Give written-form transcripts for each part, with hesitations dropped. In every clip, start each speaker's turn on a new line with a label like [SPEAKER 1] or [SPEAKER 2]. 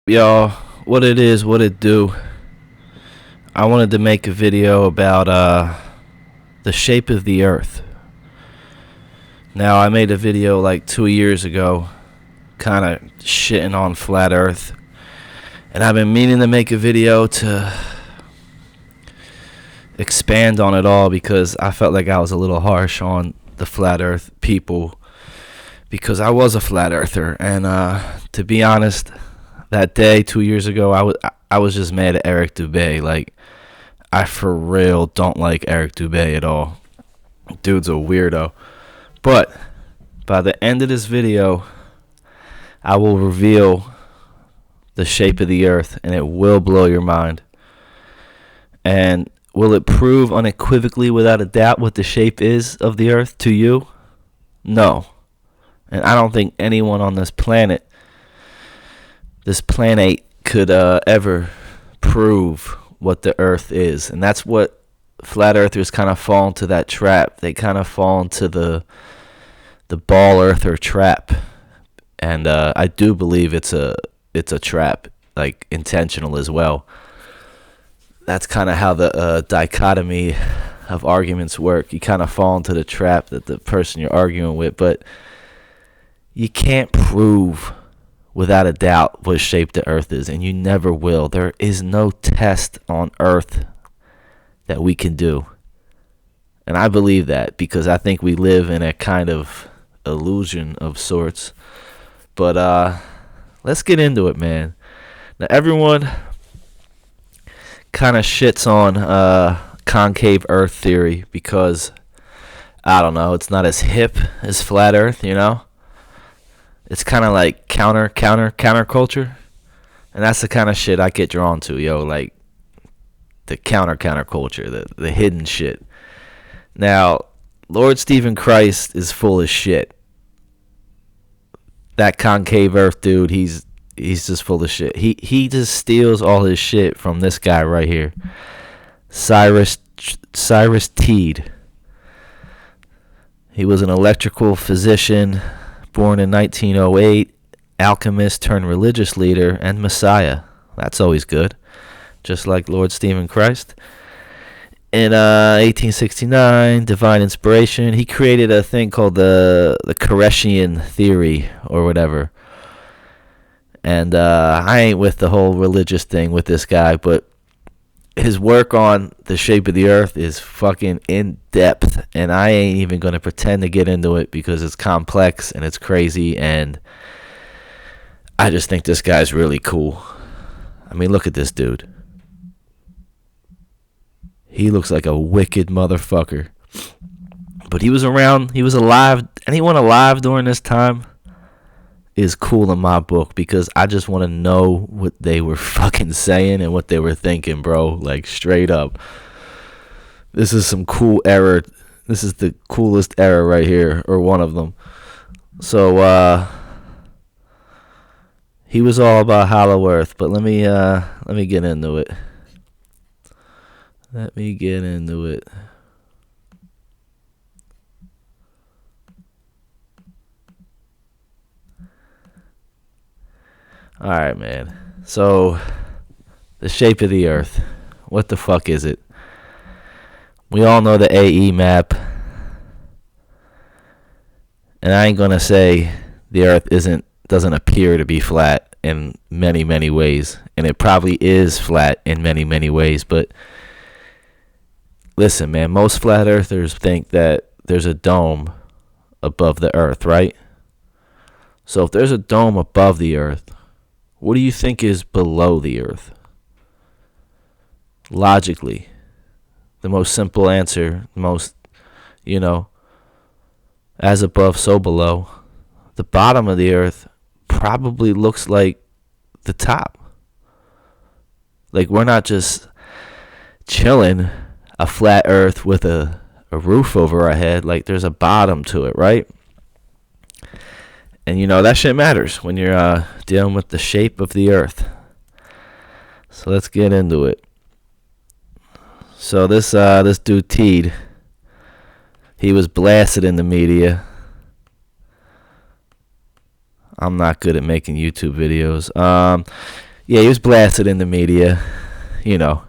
[SPEAKER 1] y'all? What it is, what it do? I wanted to make a video about the shape of the earth. Now, I made a video like 2 years ago, kind of shitting on flat earth. And I've been meaning to make a video to expand on it all because I felt like I was a little harsh on the flat earth people because I was a flat earther. And to be honest, that day 2 years ago, I was just mad at Eric Dubay. Like, I for real don't like Eric Dubay at all. Dude's a weirdo. But by the end of this video, I will reveal the shape of the earth, and it will blow your mind. And will it prove unequivocally, without a doubt, what the shape is of the earth to you? No. And I don't think anyone on this planet could ever prove what the earth is. And that's what flat earthers kind of fall into, that trap. They kind of fall into the ball earther trap. And I do believe it's a trap, like intentional as well. That's kind of how the dichotomy of arguments work. You kind of fall into the trap that the person you're arguing with, but you can't prove without a doubt what shape the earth is, and you never will. There is no test on earth that we can do. And I believe that because I think we live in a kind of illusion of sorts. But let's get into it, man. Now, everyone kind of shits on concave earth theory because, I don't know, it's not as hip as flat earth, you know? It's kind of like counter culture. And that's the kind of shit I get drawn to, yo. Like, the counter culture, the hidden shit. Now, Lord Stephen Christ is full of shit. That concave earth dude, he's just full of shit. He just steals all his shit from this guy right here. Cyrus Teed. He was an electrical physician, born in 1908, alchemist turned religious leader, and messiah. That's always good. Just like Lord Stephen Christ. In 1869, divine inspiration, he created a thing called the Koreshian theory or whatever. And I ain't with the whole religious thing with this guy, but his work on the shape of the earth is fucking in depth, and I ain't even going to pretend to get into it because it's complex and it's crazy, and I just think this guy's really cool. I mean, look at this dude. He looks like a wicked motherfucker. But he was around, he was alive. Anyone alive during this time is cool in my book because I just want to know what they were fucking saying and what they were thinking, bro. Like, straight up. This is some cool era. This is the coolest era right here, or one of them. So, he was all about hollow earth, but let me get into it. Let me get into it. Alright, man. So, the shape of the earth. What the fuck is it? We all know the AE map. And I ain't gonna say the earth doesn't appear to be flat in many, many ways. And it probably is flat in many, many ways. But listen, man, most flat earthers think that there's a dome above the earth, right? So if there's a dome above the earth, what do you think is below the earth? Logically, the most simple answer, as above, so below. The bottom of the earth probably looks like the top. Like, we're not just chilling a flat earth with a roof over our head. Like, there's a bottom to it, right? And that shit matters when you're dealing with the shape of the earth. So let's get into it. So this dude Teed, he was blasted in the media. I'm not good at making YouTube videos. Yeah, he was blasted in the media. You know,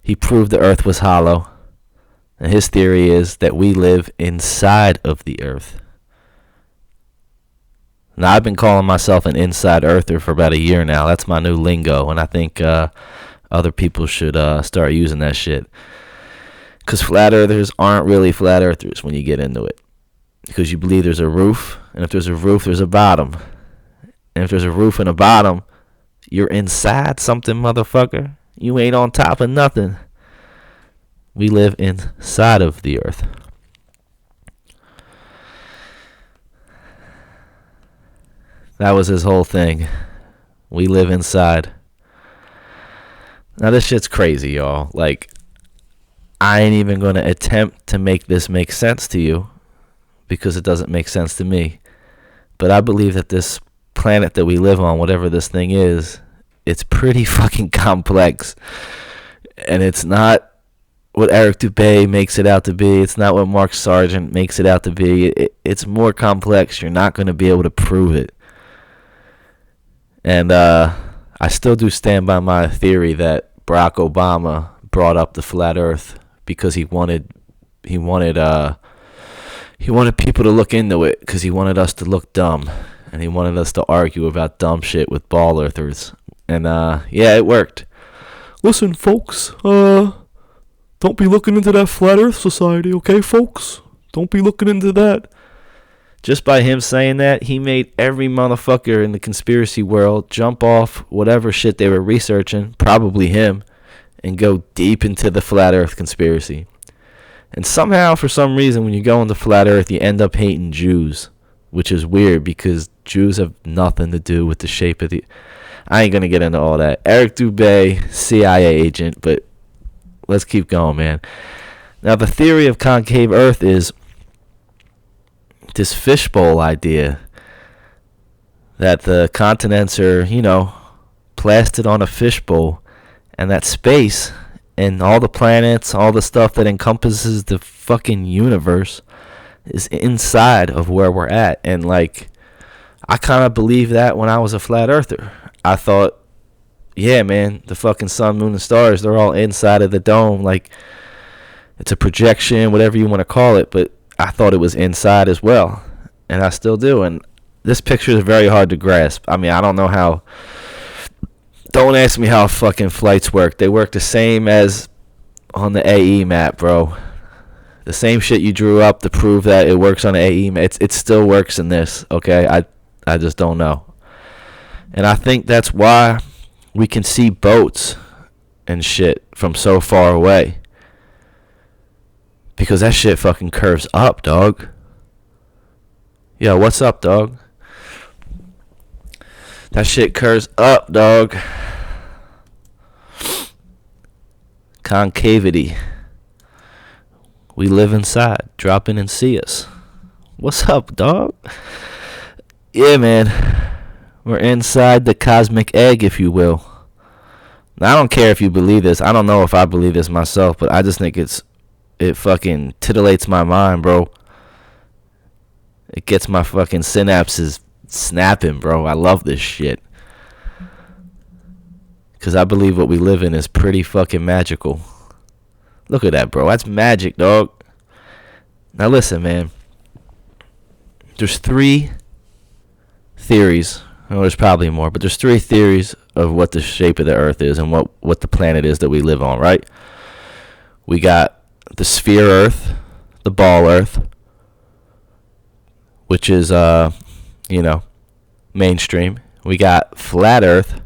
[SPEAKER 1] he proved the earth was hollow. And his theory is that we live inside of the earth. Now, I've been calling myself an inside earther for about a year now. That's my new lingo, and I think other people should start using that shit. Because flat earthers aren't really flat earthers when you get into it. Because you believe there's a roof, and if there's a roof, there's a bottom. And if there's a roof and a bottom, you're inside something, motherfucker. You ain't on top of nothing. We live inside of the earth. That was his whole thing. We live inside. Now this shit's crazy, y'all. Like, I ain't even going to attempt to make this make sense to you because it doesn't make sense to me. But I believe that this planet that we live on, whatever this thing is, it's pretty fucking complex. And it's not what Eric Dubay makes it out to be. It's not what Mark Sargent makes it out to be. It's more complex. You're not going to be able to prove it. And I still do stand by my theory that Barack Obama brought up the flat earth because he wanted people to look into it because he wanted us to look dumb. And he wanted us to argue about dumb shit with ball earthers. And yeah, it worked. Listen, folks, don't be looking into that flat earth society, okay, folks? Don't be looking into that. Just by him saying that, he made every motherfucker in the conspiracy world jump off whatever shit they were researching, probably him, and go deep into the flat earth conspiracy. And somehow, for some reason, when you go into flat earth, you end up hating Jews, which is weird because Jews have nothing to do with the shape of the... I ain't going to get into all that. Eric Dubay, CIA agent, but let's keep going, man. Now, the theory of concave earth is this fishbowl idea that the continents are, plastered on a fishbowl, and that space and all the planets, all the stuff that encompasses the fucking universe is inside of where we're at. And like, I kind of believed that when I was a flat earther. I thought, yeah, man, the fucking sun, moon, and stars, they're all inside of the dome. Like, it's a projection, whatever you want to call it, but I thought it was inside as well, and I still do. And this picture is very hard to grasp. I mean, I don't know how. Don't ask me how fucking flights work. They work the same as on the AE map, bro. The same shit you drew up to prove that it works on the AE map. It still works in this, okay? I just don't know. And I think that's why we can see boats and shit from so far away. Because that shit fucking curves up, dog. Yo, what's up, dog? That shit curves up, dog. Concavity. We live inside. Drop in and see us. What's up, dog? Yeah, man. We're inside the cosmic egg, if you will. Now, I don't care if you believe this. I don't know if I believe this myself, but I just think it fucking titillates my mind, bro. It gets my fucking synapses snapping, bro. I love this shit. Because I believe what we live in is pretty fucking magical. Look at that, bro. That's magic, dog. Now listen, man. There's 3 theories. Well, there's probably more, but there's 3 theories of what the shape of the earth is and what the planet is that we live on, right? We got the sphere earth, the ball earth, which is, mainstream. We got flat earth,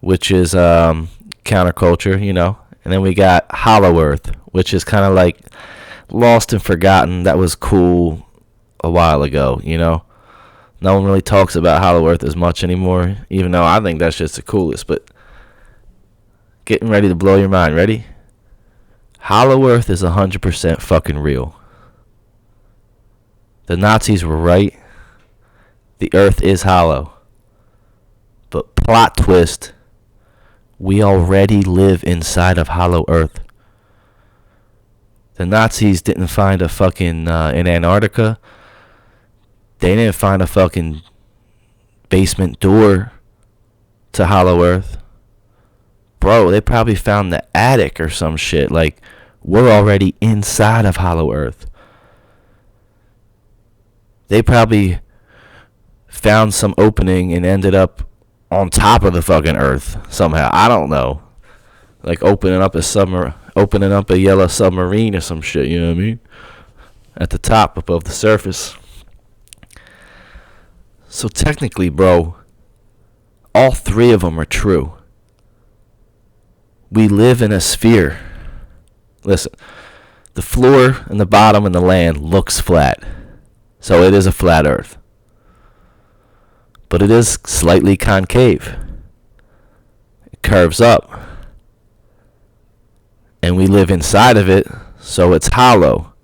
[SPEAKER 1] which is counterculture, And then we got hollow earth, which is kind of like lost and forgotten. That was cool a while ago, No one really talks about hollow earth as much anymore, even though I think that's just the coolest. But getting ready to blow your mind. Ready? Hollow earth is 100% fucking real. The Nazis were right. The earth is hollow. But plot twist, we already live inside of hollow earth. The Nazis didn't find a fucking, in Antarctica, they didn't find a fucking basement door to Hollow Earth? Bro, they probably found the attic or some shit. Like, we're already inside of Hollow Earth. They probably found some opening and ended up on top of the fucking Earth somehow. I don't know. Like opening up a yellow submarine or some shit, you know what I mean? At the top, above the surface. So technically, bro, all three of them are true. We live in a sphere. Listen, the floor and the bottom and the land looks flat. So it is a flat Earth. But it is slightly concave. It curves up. And we live inside of it, so it's hollow.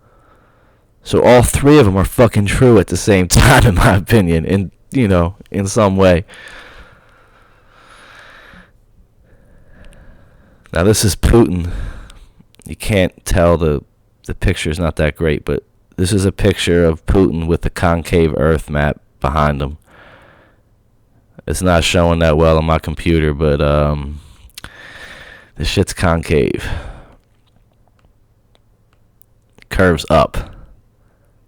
[SPEAKER 1] So all three of them are fucking true at the same time, in my opinion, in some way. Now this is Putin. You can't tell, the picture's not that great, but this is a picture of Putin with the concave Earth map behind him. It's not showing that well on my computer, but this shit's concave. Curves up.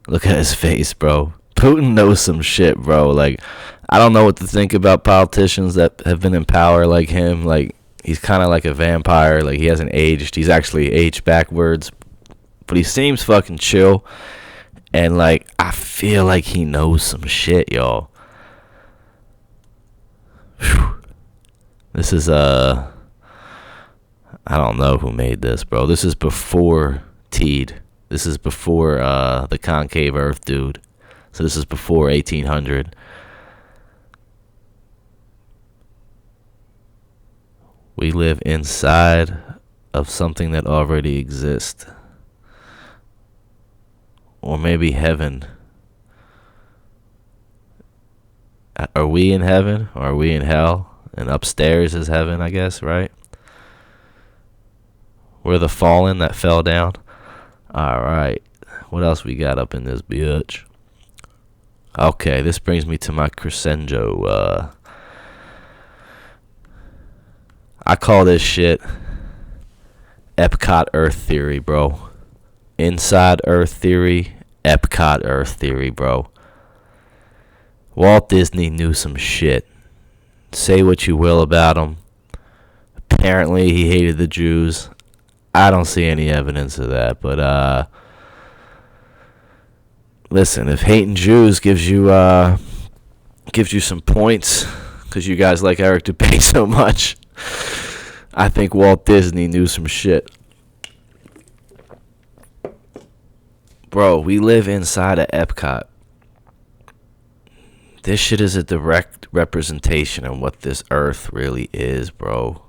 [SPEAKER 1] Look at his face, bro. Putin knows some shit, bro. Like, I don't know what to think about politicians that have been in power like him. Like, he's kind of like a vampire. Like, he hasn't aged. He's actually aged backwards. But he seems fucking chill. And, like, I feel like he knows some shit, y'all. Whew. This is, I don't know who made this, bro. This is before Teed. This is before the concave Earth dude. So this is before 1800. We live inside of something that already exists. Or maybe heaven. Are we in heaven? Or are we in hell? And upstairs is heaven, I guess, right? We're the fallen that fell down. Alright. What else we got up in this bitch? Okay, this brings me to my crescendo. I call this shit Epcot Earth theory, bro. Inside Earth theory, Epcot Earth theory, bro. Walt Disney knew some shit. Say what you will about him. Apparently he hated the Jews. I don't see any evidence of that, but listen, if hating Jews gives you some points because you guys like Eric Dubay so much, I think Walt Disney knew some shit. Bro, we live inside of Epcot. This shit is a direct representation of what this Earth really is, bro.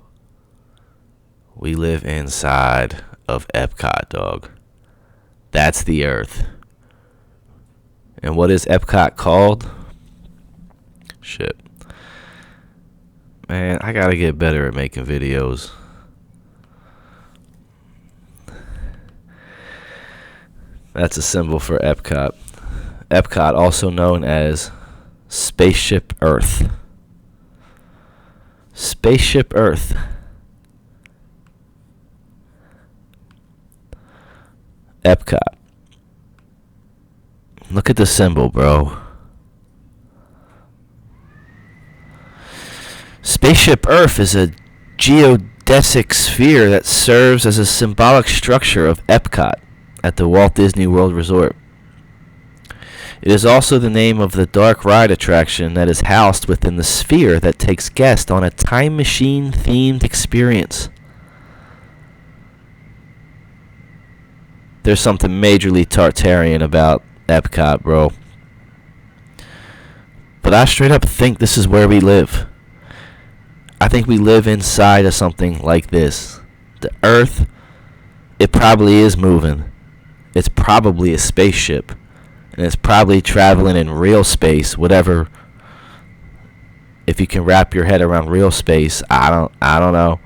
[SPEAKER 1] We live inside of Epcot, dog. That's the Earth. And what is Epcot called? Shit. Man, I gotta get better at making videos. That's a symbol for Epcot. Epcot, also known as Spaceship Earth. Spaceship Earth. Epcot. Look at the symbol, bro. Spaceship Earth is a geodesic sphere that serves as a symbolic structure of Epcot at the Walt Disney World Resort. It is also the name of the dark ride attraction that is housed within the sphere that takes guests on a time machine themed experience. There's something majorly Tartarian about Epcot, bro. But I straight up think this is where we live. I think we live inside of something like this. The Earth, it probably is moving. It's probably a spaceship. And it's probably traveling in real space, whatever. If you can wrap your head around real space, I don't know.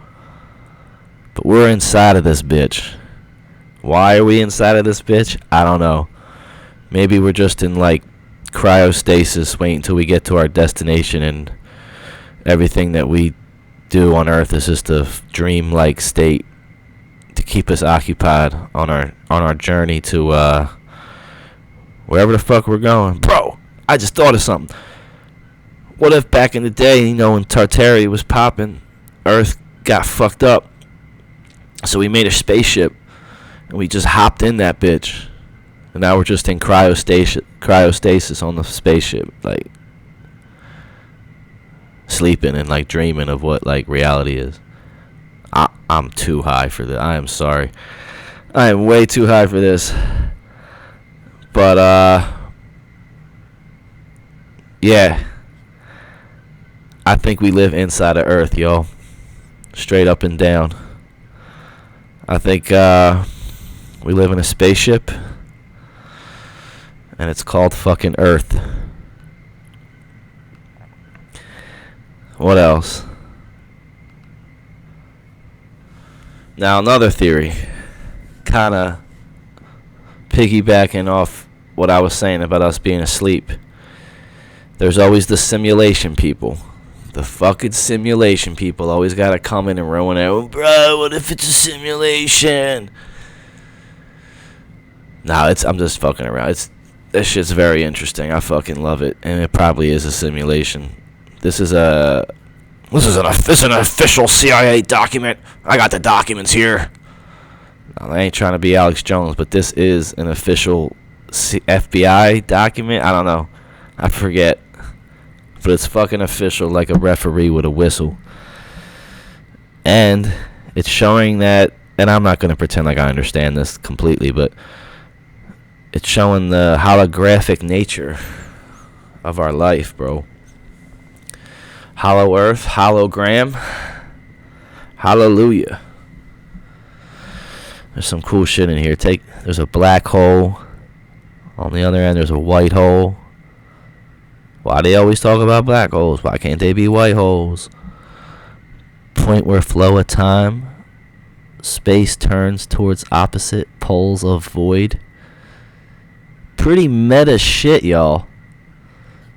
[SPEAKER 1] But we're inside of this bitch. Why are we inside of this bitch? I don't know. Maybe we're just in like cryostasis waiting until we get to our destination and everything that we do on Earth is just a dream-like state to keep us occupied on our journey to wherever the fuck we're going. Bro, I just thought of something. What if back in the day, when Tartaria was popping, Earth got fucked up, so we made a spaceship and we just hopped in that bitch, and now we're just in cryostasis on the spaceship, like sleeping and like dreaming of what like reality is. I'm too high for this. I am sorry. I am way too high for this. But yeah, I think we live inside of Earth, yo. Straight up and down. I think we live in a spaceship, and it's called fucking Earth. What else? Now, another theory, kind of piggybacking off what I was saying about us being asleep. There's always the simulation people. The fucking simulation people always gotta come in and ruin it. Oh, bro, what if it's a simulation? Nah, I'm just fucking around. This shit's very interesting. I fucking love it, and it probably is a simulation. This is an official CIA document. I got the documents here. I ain't trying to be Alex Jones, but this is an official FBI document. I don't know. I forget. But it's fucking official, like a referee with a whistle. And it's showing that, and I'm not going to pretend like I understand this completely, but it's showing the holographic nature of our life, bro. Hollow Earth, hologram, hallelujah. There's some cool shit in here. There's a black hole. On the other end, there's a white hole. Why they always talk about black holes? Why can't they be white holes? Point where flow of time. Space turns towards opposite poles of void. Pretty meta shit, y'all.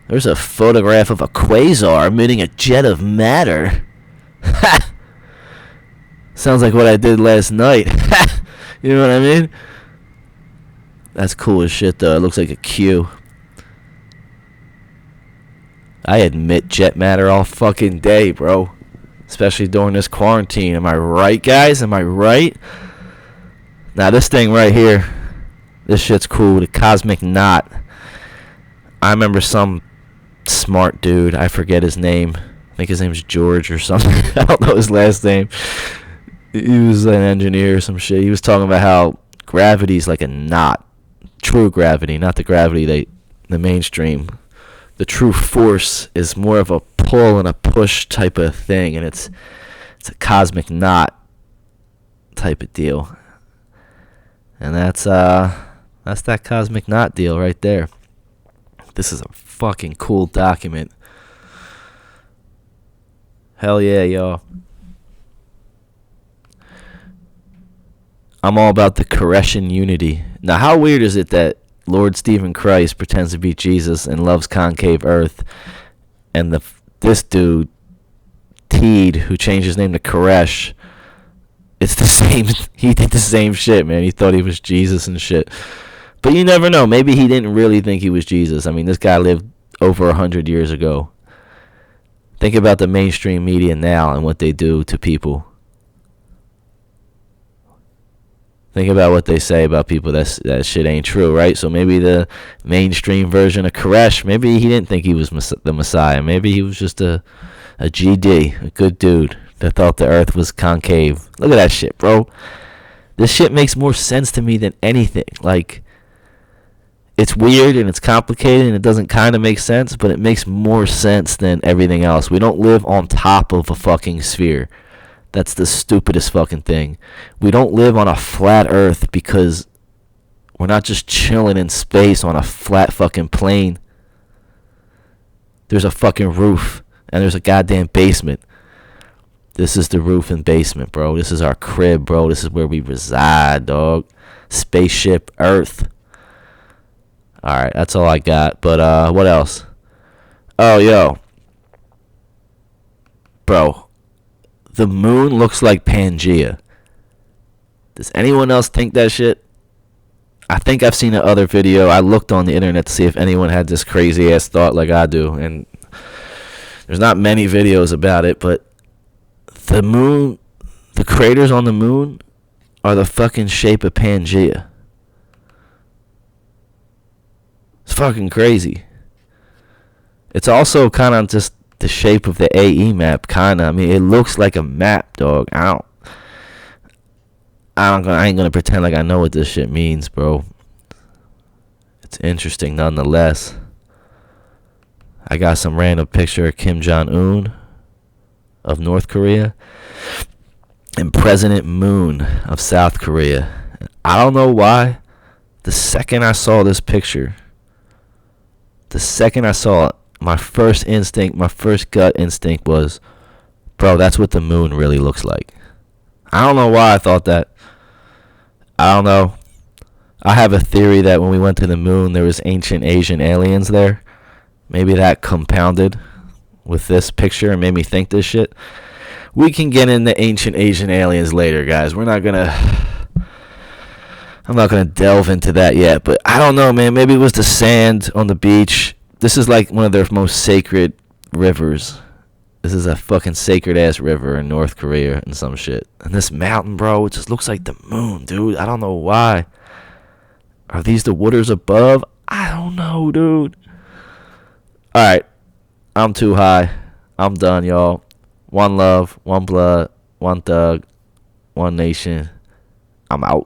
[SPEAKER 1] There's a photograph of a quasar emitting a jet of matter. Sounds like what I did last night. You know what I mean? That's cool as shit, though. It looks like a Q. I admit jet matter all fucking day, bro. Especially during this quarantine. Am I right, guys? Am I right? Now, this thing right here. This shit's cool. The cosmic knot. I remember some smart dude. I forget his name. I think his name's George or something. I don't know his last name. He was an engineer or some shit. He was talking about how gravity's like a knot. True gravity, not the gravity the mainstream. The true force is more of a pull and a push type of thing, and it's a cosmic knot type of deal. And that's that cosmic knot deal right there. This is a fucking cool document. Hell yeah, y'all. I'm all about the Koreshan unity. Now, how weird is it that Lord Stephen Christ pretends to be Jesus and loves concave Earth, and this dude, Teed, who changed his name to Koresh, it's the same. He did the same shit, man. He thought he was Jesus and shit. But you never know. Maybe he didn't really think he was Jesus. I mean, this guy lived over 100 years ago. Think about the mainstream media now and what they do to people. Think about what they say about people. That shit ain't true, right? So maybe the mainstream version of Koresh, maybe he didn't think he was the Messiah. Maybe he was just a GD, a good dude that thought the earth was concave. Look at that shit, bro. This shit makes more sense to me than anything. Like, it's weird and it's complicated and it doesn't kind of make sense, but it makes more sense than everything else. We don't live on top of a fucking sphere. That's the stupidest fucking thing. We don't live on a flat earth because we're not just chilling in space on a flat fucking plane. There's a fucking roof and there's a goddamn basement. This is the roof and basement, bro. This is our crib, bro. This is where we reside, dog. Spaceship Earth. Alright, that's all I got. But, what else? Oh, yo. Bro, the moon looks like Pangea. Does anyone else think that shit? I think I've seen the other video. I looked on the internet to see if anyone had this crazy ass thought like I do, and there's not many videos about it, but the moon, the craters on the moon are the fucking shape of Pangea. It's fucking crazy. It's also kind of just the shape of the AE map, kind of. I mean, it looks like a map, dog. I ain't gonna pretend like I know what this shit means, bro. It's interesting nonetheless. I got some random picture of Kim Jong-un of North Korea and President Moon of South Korea. I don't know why. The second I saw this picture, my first instinct, my first gut instinct was, bro, that's what the moon really looks like. I don't know why I thought that. I don't know. I have a theory that when we went to the moon, there was ancient Asian aliens there. Maybe that compounded with this picture and made me think this shit. We can get into ancient Asian aliens later, guys. I'm not gonna delve into that yet, but I don't know, man. Maybe it was the sand on the beach. This is like one of their most sacred rivers. This is a fucking sacred ass river in North Korea and some shit. And this mountain, bro, it just looks like the moon, dude. I don't know why. Are these the waters above? I don't know, dude. Alright. I'm too high. I'm done, y'all. One love, one blood, one thug, one nation. I'm out.